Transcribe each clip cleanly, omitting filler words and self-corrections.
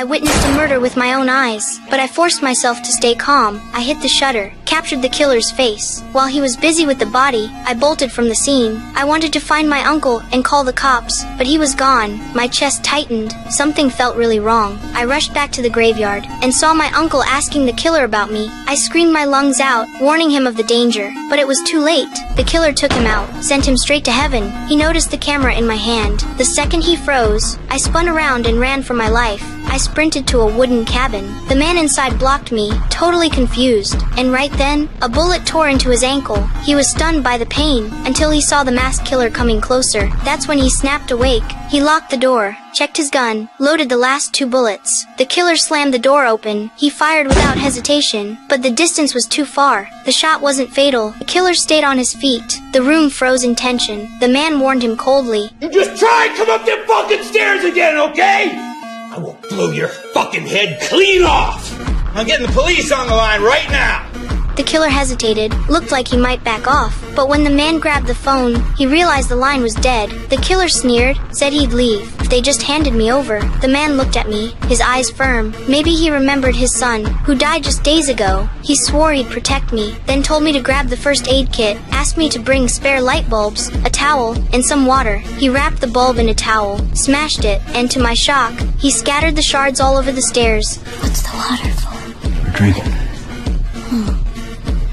I witnessed a murder with my own eyes, but I forced myself to stay calm. I hit the shutter, captured the killer's face. While he was busy with the body, I bolted from the scene. I wanted to find my uncle and call the cops, but he was gone. My chest tightened. Something felt really wrong. I rushed back to the graveyard and saw my uncle asking the killer about me. I screamed my lungs out, warning him of the danger, but it was too late. The killer took him out, sent him straight to heaven. He noticed the camera in my hand. The second he froze, I spun around and ran for my life. I sprinted to a wooden cabin. The man inside blocked me, totally confused. And right then, a bullet tore into his ankle. He was stunned by the pain, until he saw the masked killer coming closer. That's when he snapped awake. He locked the door, checked his gun, loaded the last 2 bullets. The killer slammed the door open. He fired without hesitation, but the distance was too far. The shot wasn't fatal. The killer stayed on his feet. The room froze in tension. The man warned him coldly. You just try and come up them fucking stairs again, okay? I will blow your fucking head clean off! I'm getting the police on the line right now! The killer hesitated, looked like he might back off, but when the man grabbed the phone, he realized the line was dead. The killer sneered, said he'd leave if they just handed me over. The man looked at me, his eyes firm. Maybe he remembered his son, who died just days ago. He swore he'd protect me, then told me to grab the first aid kit, asked me to bring spare light bulbs, a towel, and some water. He wrapped the bulb in a towel, smashed it, and to my shock, he scattered the shards all over the stairs. What's the water for? We're drinking.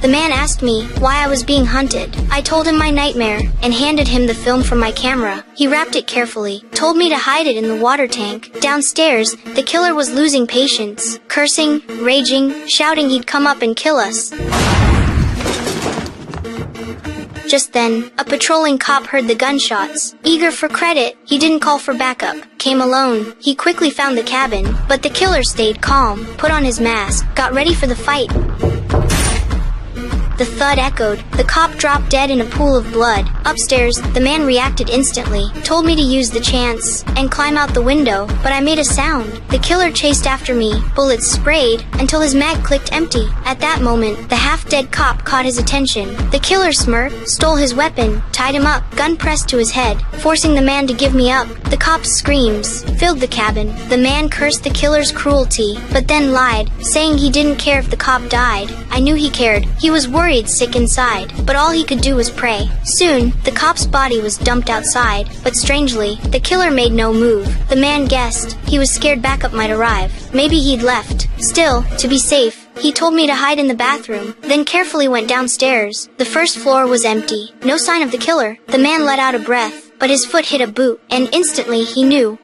The man asked me why I was being hunted. I told him my nightmare, and handed him the film from my camera. He wrapped it carefully, told me to hide it in the water tank. Downstairs, the killer was losing patience, cursing, raging, shouting he'd come up and kill us. Just then, a patrolling cop heard the gunshots. Eager for credit, he didn't call for backup. Came alone. He quickly found the cabin, but the killer stayed calm, put on his mask, got ready for the fight. The thud echoed. The cop dropped dead in a pool of blood. Upstairs, the man reacted instantly, told me to use the chance and climb out the window, but I made a sound. The killer chased after me, bullets sprayed, until his mag clicked empty. At that moment, the half-dead cop caught his attention. The killer smirked, stole his weapon, tied him up, gun pressed to his head, forcing the man to give me up. The cop's screams filled the cabin. The man cursed the killer's cruelty, but then lied, saying he didn't care if the cop died. I knew he cared. He was worried, sick inside, but all he could do was pray. Soon, the cop's body was dumped outside, but strangely, the killer made no move. The man guessed. He was scared backup might arrive. Maybe he'd left. Still, to be safe, he told me to hide in the bathroom, then carefully went downstairs. The first floor was empty. No sign of the killer. The man let out a breath, but his foot hit a boot, and instantly he knew.